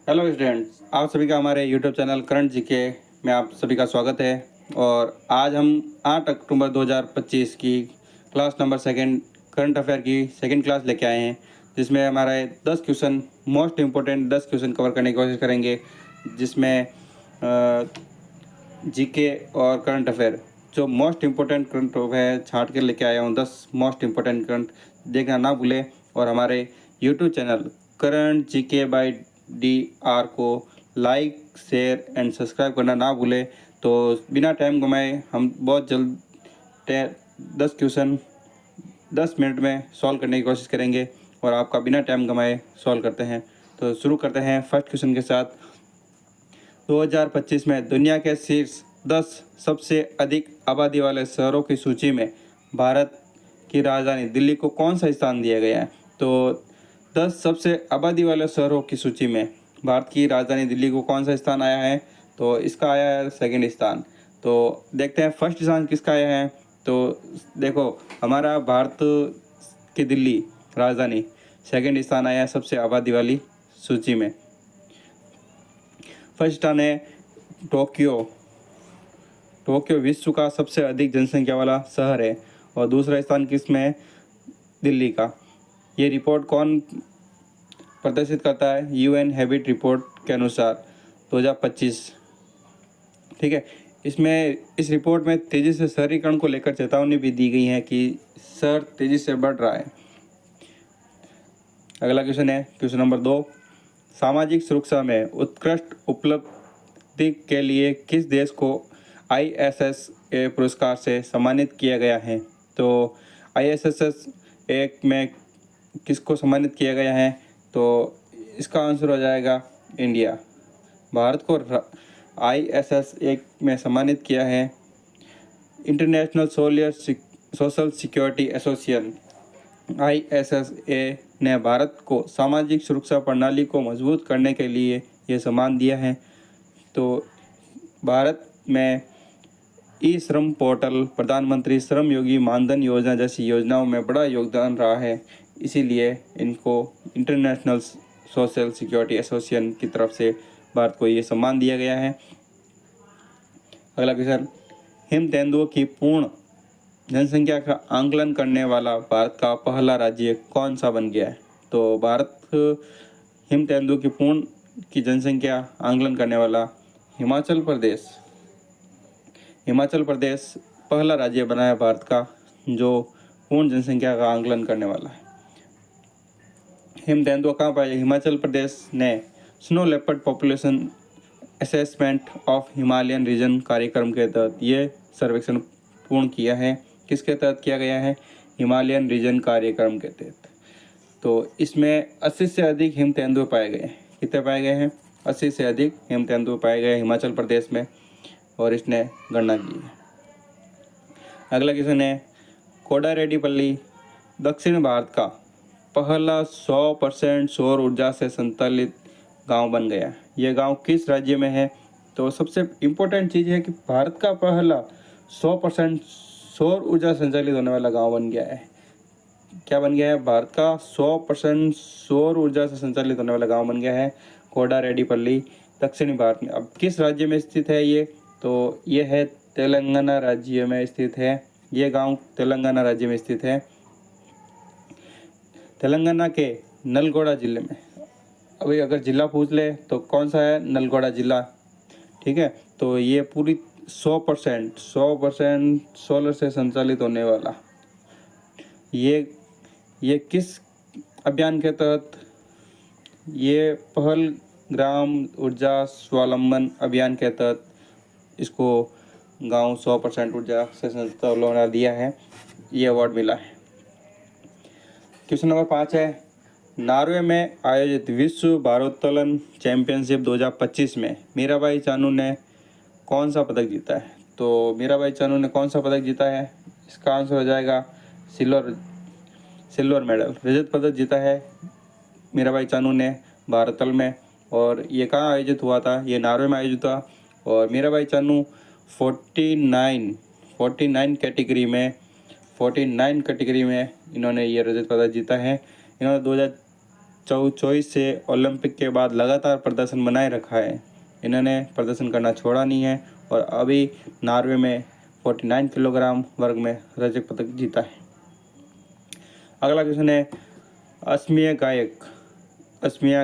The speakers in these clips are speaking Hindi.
हेलो स्टूडेंट्स, आप सभी का हमारे यूट्यूब चैनल करंट जीके में आप सभी का स्वागत है। और आज हम 8 अक्टूबर 2025 की class number second current affair की सेकंड क्लास लेके आए हैं, जिसमें हमारे 10 question most important 10 question cover करने की कोशिश करेंगे, जिसमें जीके और करंट अफेयर जो मोस्ट इम्पोर्टेंट करंट अफेयर छाँट के लेके आया हूँ। 10 मोस्ट इम्पोर्टेंट करंट देखना ना भूलें और हमारे YouTube channel current GK by DR को लाइक शेयर एंड सब्सक्राइब करना ना भूलें। तो बिना टाइम गंवाए हम बहुत जल्द 10 क्वेश्चन 10 मिनट में सॉल्व करने की कोशिश करेंगे और आपका बिना टाइम गंवाए सॉल्व करते हैं। तो शुरू करते हैं फर्स्ट क्वेश्चन के साथ। 2025 में दुनिया के शीर्ष 10 सबसे अधिक आबादी वाले शहरों की सूची में भारत की राजधानी दिल्ली को कौन सा स्थान दिया गया है? तो 10 सबसे आबादी वाले शहरों की सूची में भारत की राजधानी दिल्ली को कौन सा स्थान आया है? तो इसका आया है सेकंड स्थान। तो देखते हैं फर्स्ट स्थान किसका आया है। तो देखो, हमारा भारत की दिल्ली राजधानी सेकंड स्थान आया है सबसे आबादी वाली सूची में। फर्स्ट स्थान है टोक्यो। टोक्यो विश्व का सबसे अधिक जनसंख्या वाला शहर है और दूसरा स्थान किसमें है? दिल्ली का। ये रिपोर्ट कौन प्रदर्शित करता है? UN हैबिट रिपोर्ट के अनुसार 2025। ठीक है, इसमें इस रिपोर्ट में तेज़ी से शहरीकरण को लेकर चेतावनी भी दी गई है कि शहर तेज़ी से बढ़ रहा है। अगला क्वेश्चन है क्वेश्चन नंबर 2। सामाजिक सुरक्षा में उत्कृष्ट उपलब्धि के लिए किस देश को ISSA पुरस्कार से सम्मानित किया गया है? तो ISSA में किसको सम्मानित किया गया है? तो इसका आंसर हो जाएगा इंडिया। भारत को ISSA में सम्मानित किया है international social security association ISSA ने भारत को सामाजिक सुरक्षा प्रणाली को मजबूत करने के लिए ये सम्मान दिया है। तो भारत में ई श्रम पोर्टल, प्रधानमंत्री श्रम योगी मानधन योजना जैसी योजनाओं में बड़ा योगदान रहा है, इसीलिए इनको इंटरनेशनल सोशल सिक्योरिटी एसोसिएशन की तरफ से भारत को ये सम्मान दिया गया है। अगला क्वेश्चन, हिम तेंदुओं की पूर्ण जनसंख्या का आंकलन करने वाला भारत का पहला राज्य कौन सा बन गया है? तो भारत हिम तेंदुओं की पूर्ण की जनसंख्या आंकलन करने वाला हिमाचल प्रदेश पहला राज्य बना है भारत का जो पूर्ण जनसंख्या का आंकलन करने वाला है। हिम तेंदुआ कहाँ पाए? हिमाचल प्रदेश ने snow leopard population assessment of Himalayan region कार्यक्रम के तहत ये सर्वेक्षण पूर्ण किया है। किसके तहत किया गया है? हिमालयन रीजन कार्यक्रम के तहत। तो इसमें 80 से अधिक हिम तेंदुए पाए गए। कितने पाए गए हैं? 80 से अधिक हिम तेंदुए पाए गए हिमाचल प्रदेश में और इसने गणना की है। अगला क्वेश्चन है, कोडारेड्डीपल्ली दक्षिण भारत का पहला 100% सौर ऊर्जा से संचालित गांव बन गया। यह गांव किस राज्य में है? तो सबसे इम्पोर्टेंट चीज़ है कि भारत का पहला 100% सौर ऊर्जा संचालित होने वाला गांव बन गया है। क्या बन गया है? भारत का 100% सौर ऊर्जा से संचालित होने वाला गांव बन गया है कोडारेड्डीपल्ली, दक्षिणी भारत में। अब किस राज्य में स्थित है ये? तो ये है तेलंगाना राज्य में स्थित है। ये गांव तेलंगाना राज्य में स्थित है, तेलंगाना के नलगोड़ा जिले में। अभी अगर जिला पूछ ले तो कौन सा है? नलगोड़ा जिला। ठीक है, तो ये पूरी 100% सोलर से संचालित होने वाला ये किस अभियान के तहत? ये पहल ग्राम ऊर्जा स्वावलंबन अभियान के तहत इसको गांव 100% ऊर्जा से संचालित होना दिया है, ये अवार्ड मिला है। क्वेश्चन नंबर 5 है, नॉर्वे में आयोजित विश्व भारोत्तोलन चैंपियनशिप 2025 में मीराबाई चानू ने कौन सा पदक जीता है? तो मीराबाई चानू ने कौन सा पदक जीता है? इसका आंसर हो जाएगा सिल्वर मेडल, रजत पदक जीता है मीराबाई चानू ने भारोत्तोलन में। और ये कहाँ आयोजित हुआ था? ये नॉर्वे में आयोजित हुआ। और मीराबाई चानू 49 कैटेगरी में इन्होंने ये रजत पदक जीता है। इन्होंने 2024 से ओलंपिक के बाद लगातार प्रदर्शन बनाए रखा है। इन्होंने प्रदर्शन करना छोड़ा नहीं है और अभी नॉर्वे में 49 किलोग्राम वर्ग में रजत पदक जीता है। अगला क्वेश्चन है, असमिया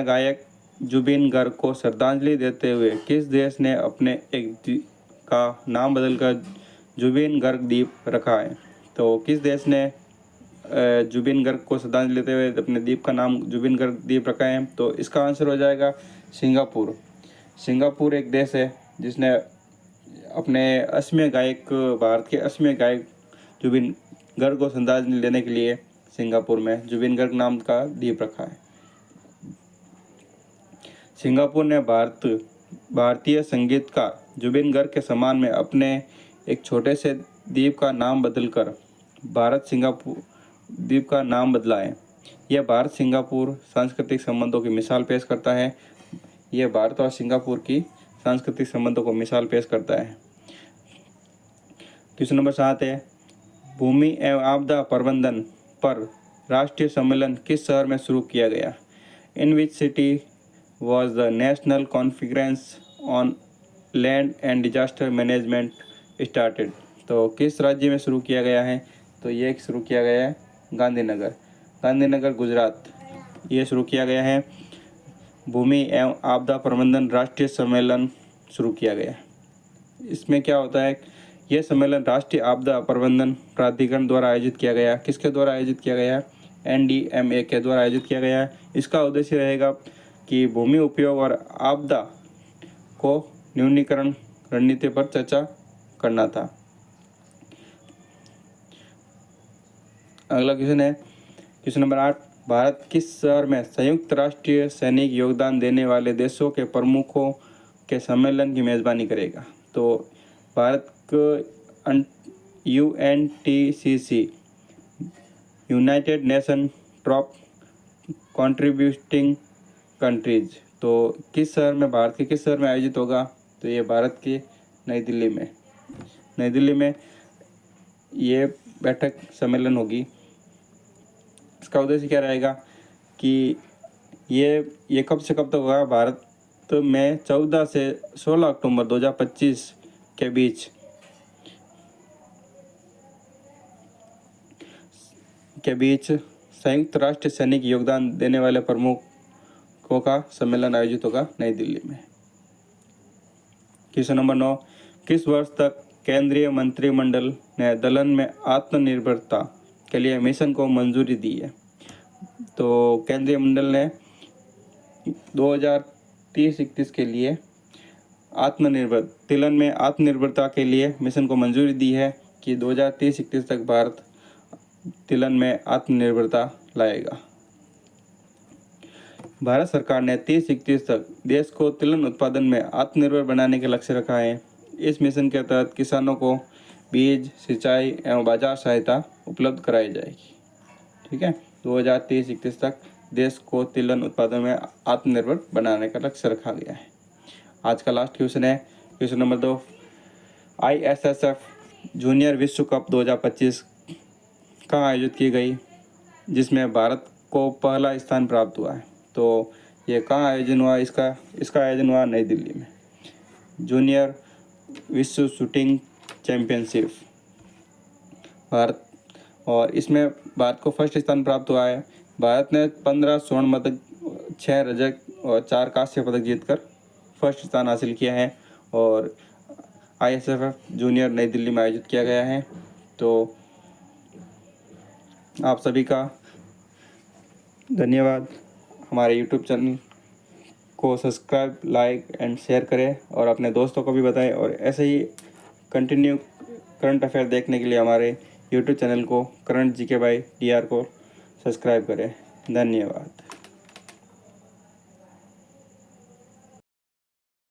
गायक जुबिन गर्ग को श्रद्धांजलि देते हुए किस देश ने अपने एक द्वीप का नाम बदलकर जुबिन गर्ग द्वीप रखा है? तो किस देश ने जुबिन गर्ग को श्रद्धांजलि देते हुए अपने द्वीप का नाम जुबिन गर्ग द्वीप रखा है? तो इसका आंसर हो जाएगा सिंगापुर। सिंगापुर एक देश है जिसने अपने असमिया गायक, भारत के असमिया गायक जुबिन गर्ग को श्रद्धांजलि देने के लिए सिंगापुर में जुबिन गर्ग नाम का द्वीप रखा है। सिंगापुर ने भारतीय संगीतकार जुबिन गर्ग के सम्मान में अपने एक छोटे से द्वीप का नाम बदलकर भारत सिंगापुर द्वीप का नाम बदला है। यह भारत सिंगापुर सांस्कृतिक संबंधों की मिसाल पेश करता है। यह भारत और सिंगापुर की सांस्कृतिक संबंधों को मिसाल पेश करता है। क्वेश्चन नंबर 7 है, भूमि एवं आपदा प्रबंधन पर राष्ट्रीय सम्मेलन किस शहर में शुरू किया गया? In which city was the national conference on land and disaster management started? तो किस राज्य में शुरू किया गया है? तो ये शुरू किया गया है गांधीनगर गुजरात। ये शुरू किया गया है। भूमि एवं आपदा प्रबंधन राष्ट्रीय सम्मेलन शुरू किया गया है। इसमें क्या होता है, यह सम्मेलन राष्ट्रीय आपदा प्रबंधन प्राधिकरण द्वारा आयोजित किया गया। किसके द्वारा आयोजित किया गया? NDMA के द्वारा आयोजित किया गया है। इसका उद्देश्य रहेगा कि भूमि उपयोग और आपदा को न्यूनीकरण रणनीति पर चर्चा करना था। अगला क्वेश्चन है, क्वेश्चन नंबर 8, भारत किस शहर में संयुक्त राष्ट्रीय सैनिक योगदान देने वाले देशों के प्रमुखों के सम्मेलन की मेज़बानी करेगा? तो भारत को UNTCC united nation troop contributing countries, तो किस शहर में, भारत के किस शहर में आयोजित होगा? तो ये भारत के नई दिल्ली में ये बैठक सम्मेलन होगी। इसका उद्देश्य क्या रहेगा कि ये कब से कब तक होगा? भारत में 14 से 16 अक्टूबर 2025 के बीच संयुक्त राष्ट्र सैनिक योगदान देने वाले प्रमुखों का सम्मेलन आयोजित होगा नई दिल्ली में। क्वेश्चन नंबर 9, किस वर्ष तक केंद्रीय मंत्रिमंडल ने दलहन में आत्मनिर्भरता के लिए मिशन को मंजूरी दी है? तो केंद्रीय मंडल ने 2030-31 के लिए तिलहन में आत्मनिर्भरता के लिए मिशन को मंजूरी दी है कि 2030-31 तक भारत तिलहन में आत्मनिर्भरता लाएगा। भारत सरकार ने 30-31 तक देश को तिलहन उत्पादन में आत्मनिर्भर बनाने के लक्ष्य रखा है। इस मिशन के तहत किसानों को बीज, सिंचाई एवं बाजार सहायता उपलब्ध कराई जाएगी। ठीक है, 2030-31 तक देश को तिलहन उत्पादन में आत्मनिर्भर बनाने का लक्ष्य रखा गया है। आज का लास्ट क्वेश्चन है, क्वेश्चन नंबर 2, ISSF जूनियर विश्व कप 2025 कहाँ आयोजित की गई, जिसमें भारत को पहला स्थान प्राप्त हुआ है? तो ये कहाँ आयोजन हुआ? इसका आयोजन हुआ नई दिल्ली में, जूनियर विश्व शूटिंग चैंपियनशिप भारत, और इसमें भारत को फर्स्ट स्थान प्राप्त हुआ है। भारत ने 15 स्वर्ण पदक, 6 रजत और 4 कांस्य पदक जीतकर फर्स्ट स्थान हासिल किया है और ISSF जूनियर नई दिल्ली में आयोजित किया गया है। तो आप सभी का धन्यवाद। हमारे YouTube चैनल को सब्सक्राइब, लाइक एंड शेयर करें और अपने दोस्तों को भी बताएं, और ऐसे ही कंटिन्यू करंट अफेयर देखने के लिए हमारे YouTube चैनल को करंट GK by DR को सब्सक्राइब करें। धन्यवाद।